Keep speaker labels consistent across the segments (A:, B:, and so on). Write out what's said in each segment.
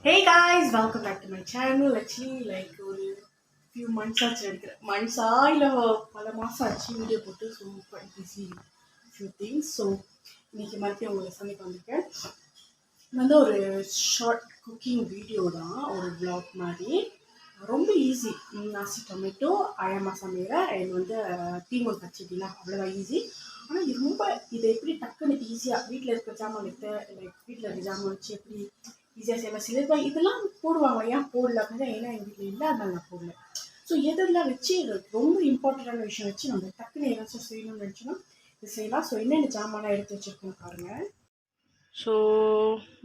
A: Hey guys, welcome back to my channel. Actually, ஒரு few months ஆச்சு நினைக்கிறேன். Months இல்ல பல மாசம் ஆச்சு வீடியோ போட்டு so quite busy few things. So இன்னைக்கு மறுபடியும் உங்களை சமைக்க வந்திருக்கேன். வந்து ஒரு ஷார்ட் குக்கிங் வீடியோ தான், ஒரு vlog மாதிரி. ரொம்ப ஈஸி. நாசி டொமேட்டோ அயமா சமையல் அண்ட் வந்து தீமுன் பச்சடிலாம் அவ்வளோதான் ஈஸி. ஆனால் இது ரொம்ப இதை எப்படி டக்குன்னு ஈஸியாக வீட்டில் இருக்கிற ஜாமான் எடுத்து வீட்டில் இருக்க ஜாமான் வச்சு எப்படி ஈஸியாக செய்யலாம். சிலர் இதெல்லாம் போடுவாங்க, ஏன் போடல அப்படின்னா ஏன்னா எங்கள் வீட்டில் இல்லை அதனால நான் போடல. ஸோ எதெல்லாம் வச்சு ரொம்ப இம்பார்ட்டண்டான விஷயம் வச்சு நம்ம டக்குன்னு ஏதாச்சும் செய்யணும்னு நினச்சோன்னா இது செய்யலாம். ஸோ என்னென்ன ஜாமான்லாம் எடுத்து வச்சுருக்கேன்னு பாருங்கள். ஸோ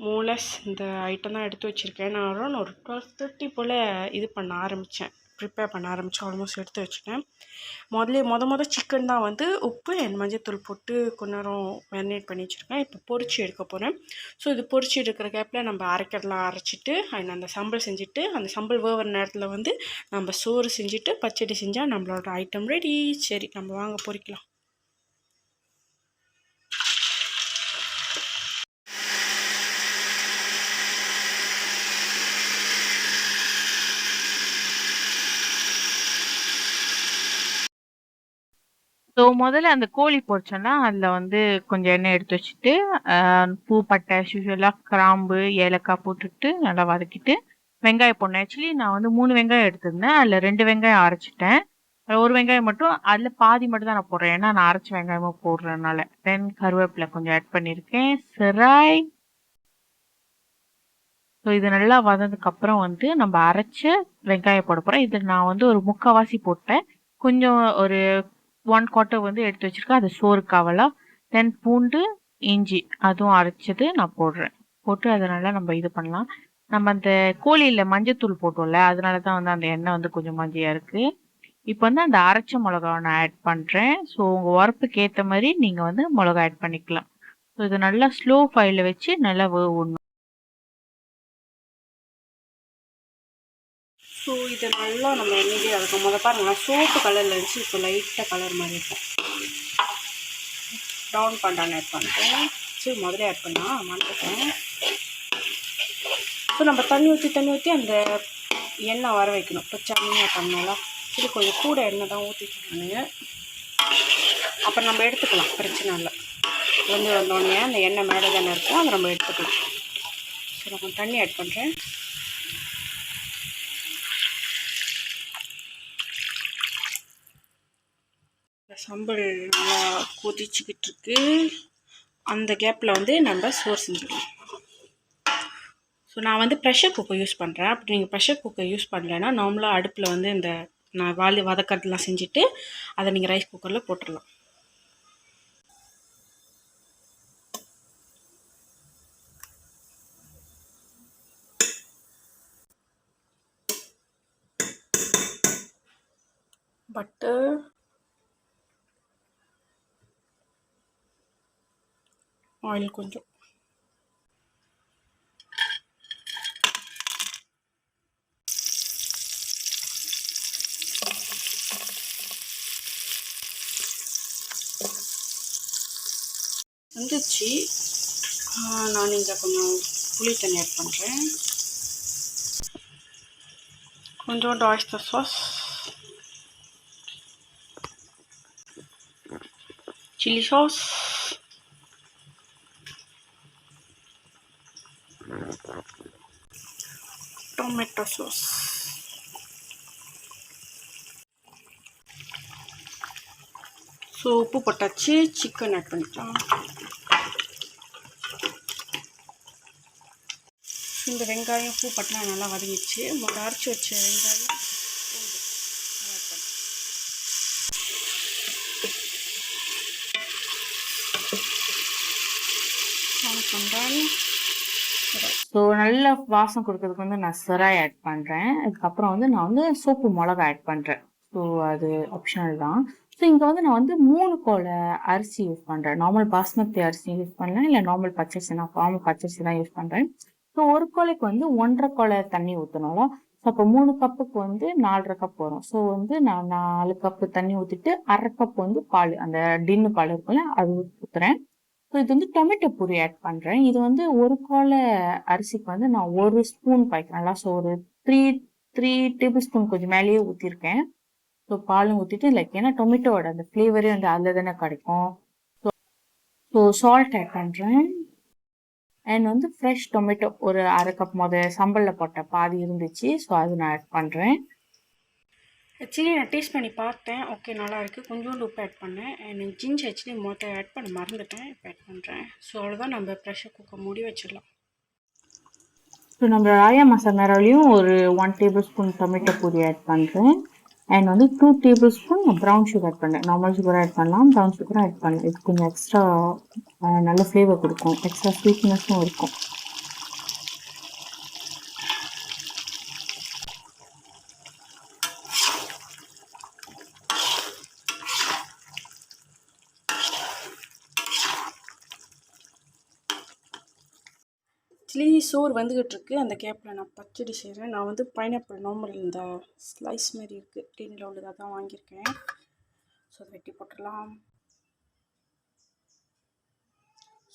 A: மோலஸ் இந்த ஐட்டம் தான் எடுத்து வச்சுருக்கேன். நான் அரௌண்ட் ஒரு 12:30 போல் இது பண்ண ஆரம்பித்தேன், ப்ரிப்பேர் பண்ண ஆரம்பித்தேன். ஆல்மோஸ்ட் எடுத்து வச்சுட்டேன். மொதல் சிக்கன் தான் வந்து உப்பு அண்ட் மஞ்சத்தூள் போட்டு கொஞ்ச நேரம் மேரினேட் பண்ணி வச்சுருக்கேன். இப்போ பொரிச்சு எடுக்க போகிறேன். ஸோ இது பொரிச்சு எடுக்கிற கேப்பில் நம்ம அரைக்கிறலாம் அரைச்சிட்டு அண்ட் அந்த சம்பல் செஞ்சுட்டு அந்த சம்பல் வேகிற நேரத்தில் வந்து நம்ம சோறு செஞ்சுட்டு பச்சடி செஞ்சால் நம்மளோட ஐட்டம் ரெடி. சரி, நம்ம வாங்க பொரிக்கலாம்.
B: ஸோ முதல்ல அந்த கோழி பொரிச்சோன்னா அதில் வந்து கொஞ்சம் எண்ணெய் எடுத்து வச்சுட்டு பூ பட்டை யூஸ்வலாக கிராம்பு ஏலக்காய் போட்டுட்டு நல்லா வதக்கிட்டு வெங்காயம் போடணும். ஆக்சுவலி நான் வந்து 3 வெங்காயம் எடுத்திருந்தேன். அதில் 2 வெங்காயம் அரைச்சிட்டேன். ஒரு வெங்காயம் மட்டும் அதில் பாதி மட்டும் தான் நான் போடுறேன், ஏன்னா நான் அரைச்ச வெங்காயமாக போடுறதுனால. தென் கருவேப்பிலை கொஞ்சம் ஆட் பண்ணியிருக்கேன். சிராய். ஸோ இது நல்லா வதந்ததுக்கப்புறம் வந்து நம்ம அரைச்ச வெங்காயம் போட போகிறேன். இது நான் வந்து ஒரு 3/4 போட்டேன். கொஞ்சம் ஒரு 1/4 வந்து எடுத்து வச்சிருக்கேன், அது சோறுக்காவலா. தென் பூண்டு இஞ்சி அதுவும் அரைச்சது நான் போடுறேன். போட்டு அதனால நம்ம இது பண்ணலாம். நம்ம அந்த கோழியில் மஞ்சத்தூள் போட்டோம்ல, அதனால தான் வந்து அந்த எண்ணெய் வந்து கொஞ்சம் மஞ்சையாக இருக்குது. இப்போ வந்து அந்த அரைச்ச மிளகாவை நான் ஆட் பண்ணுறேன். ஸோ உங்கள் உரப்புக்கு ஏற்ற மாதிரி நீங்கள் வந்து மிளகா ஆட் பண்ணிக்கலாம். ஸோ இது நல்லா ஸ்லோ ஃபயரில் வச்சு நல்லா வேகணும்.
A: ஸோ இதை நல்லா நம்ம எண்ணெயிலே இருக்கும் போது பாருங்கள், சோப்பு கலரில் இருந்துச்சு, இப்போ லைட்டாக கலர் மாதிரி இருக்கும். ப்ரௌன் பண்ணான்னு ஆட் பண்ணுறேன். சரி, முதல்ல ஆட் பண்ணால் மறந்துட்டேன். ஸோ நம்ம தண்ணி ஊற்றி அந்த எண்ணெய் வர வைக்கணும். இப்போ சம்மியாக பண்ணலாம். சரி, கொஞ்சம் கூட எண்ணெய் தான் ஊற்றிக்கணும். அப்புறம் நம்ம எடுத்துக்கலாம், பிரச்சனை இல்லை. வந்தோடனே அந்த எண்ணெய் மேலே தானே இருக்கும், அதை நம்ம எடுத்துக்கலாம். சரி, நான் கொஞ்சம் தண்ணி ஆட் பண்ணுறேன். சம்பல் நல்லா கொதிச்சுக்கிட்டு இருக்கு. அந்த கேப்பில் வந்து நம்ம சோறு செஞ்சுக்கலாம். ஸோ நான் வந்து ப்ரெஷர் குக்கர் யூஸ் பண்ணுறேன். அப்படி நீங்கள் ப்ரெஷர் குக்கர் யூஸ் பண்ணலைன்னா நார்மலாக அடுப்பில் வந்து இந்த நான் வதக்கிறதுலாம் செஞ்சுட்டு அதை நீங்கள் ரைஸ் குக்கரில் போட்டுடலாம். பட்டர், ஆயில் கொஞ்சம், வந்துச்சு. நான் இங்கே கொஞ்சம் புளி தண்ணி ஆட் பண்ணுறேன். கொஞ்சோண்டு oyster sauce, chilli sauce, tomato sauce. So உப்பு போட்டாச்சு. சிக்கன் ஆட் பண்ணிக்கலாம். இந்த வெங்காயம் பூ பட்டனா நல்லா வதங்கிடுச்சு. அரைச்சி வச்ச வெங்காயம்
B: ஸோ நல்ல வாசம் கொடுக்கறதுக்கு வந்து நான் சிராய் ஆட் பண்ணுறேன். அதுக்கப்புறம் வந்து நான் வந்து சோப்பு மிளகா ஆட் பண்ணுறேன். ஸோ அது ஆப்ஷனல் தான். ஸோ இங்கே வந்து நான் வந்து 3 கோலை அரிசி யூஸ் பண்ணுறேன். நார்மல் பாஸ்மதி அரிசி யூஸ் பண்ணேன், இல்லை நார்மல் பச்சரிசி. நான் நார்மல் பச்சரிசி தான் யூஸ் பண்ணுறேன். ஸோ ஒரு கோலைக்கு வந்து 1.5 கோலை தண்ணி ஊற்றணும். ஸோ அப்போ 3 கப்புக்கு வந்து 4.5 கப் வரும். ஸோ வந்து நான் 4 கப்பு தண்ணி ஊற்றிட்டு 1/2 கப் வந்து பால், அந்த டின்னு பால் இருக்குல்ல, அது ஊற்றுறேன். ஸோ ஸோ இது வந்து டொமேட்டோ பூரி ஆட் பண்ணுறேன். இது வந்து ஒரு அரிசிக்கு வந்து நான் 1 ஸ்பூன் பாய்க்கிறேன். ஸோ ஒரு த்ரீ த்ரீ டேபிள் ஸ்பூன் கொஞ்சம் மேலேயே ஊற்றிருக்கேன். ஸோ பாலும் ஊற்றிட்டு ஏன்னா டொமேட்டோவோட அந்த ஃப்ளேவரே வந்து அதில் தானே கிடைக்கும். ஸோ சால்ட் ஆட் பண்ணுறேன். அண்ட் வந்து ஃப்ரெஷ் டொமேட்டோ ஒரு 1/2 கப் சம்பலில் போட்ட பாதி இருந்துச்சு. ஸோ அது நான் ஆட் பண்ணுறேன்.
A: ஆக்சுவலி நான் டேஸ்ட் பண்ணி பார்த்தேன். ஓகே, நல்லாயிருக்கு. கொஞ்சோண்டு உப்பு ஆட் பண்ணேன். அண்ட் ஜிஞ்சர் ஆக்சுவலி ஆட் பண்ண மறந்துட்டேன். இப்போ ஆட் பண்ணுறேன். ஸோ அவ்வளோதான், நம்ம ப்ரெஷர் குக்கர் மூடி வச்சிடலாம்.
B: ஸோ நம்ம ஆயா மசாலாலையும் ஒரு 1 table spoon tomato puree add பண்ணுறேன். அண்ட் வந்து 2 table spoon brown sugar add பண்ணேன். நார்மல் சுகர் ஆட் பண்ணலாம், ப்ரௌன் சுகரும் ஆட் பண்ணேன். இது கொஞ்சம் எக்ஸ்ட்ரா நல்ல ஃப்ளேவர் கொடுக்கும், எக்ஸ்ட்ரா ஸ்வீட்னஸும் இருக்கும்.
A: ஆக்சுவலி சோறு வந்துக்கிட்டு இருக்கு. அந்த கேப்பில் நான் பச்சடி செய்கிறேன். நான் வந்து பைனாப்பிள் நார்மல் இந்த ஸ்லைஸ் மாதிரி இருக்குது டீனில் உள்ளதாக தான் வாங்கியிருக்கேன். ஸோ அதை வெட்டி போட்டுடலாம்.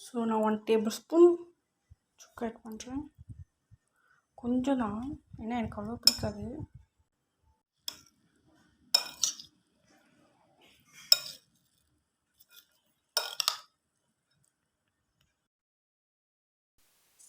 A: ஸோ நான் 1 டேபிள் ஸ்பூன் சுக்கு ஆட் பண்ணுறேன். கொஞ்சம் தான், ஏன்னா எனக்கு அவ்வளோ பிடிக்காது.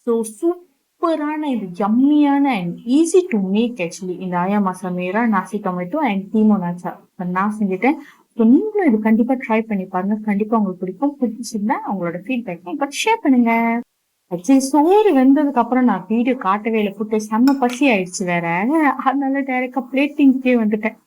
B: ஸோ சூப்பரான இது யம்மியான and easy to make actually இந்த ஆயா மசாலா நாசி டொமேட்டோ அண்ட் திமுன் அச்சார் நான் செஞ்சுட்டேன். ஸோ நீங்களும் இது கண்டிப்பாக ட்ரை பண்ணி பாருங்க. கண்டிப்பாக உங்களுக்கு பிடிக்கும். பிடிச்சிருந்தா உங்களோட ஃபீட்பேக்கை பட் ஷேர் பண்ணுங்க. ஆக்சுவலி சோறு வெந்ததுக்கு அப்புறம் நான் வீடியோ காட்டவே இல்லை. ஃபுட்டு செம்ம பசி ஆயிடுச்சு வேற, அதனால டைரக்டா பிளேட்டிங்க்கே வந்துட்டேன்.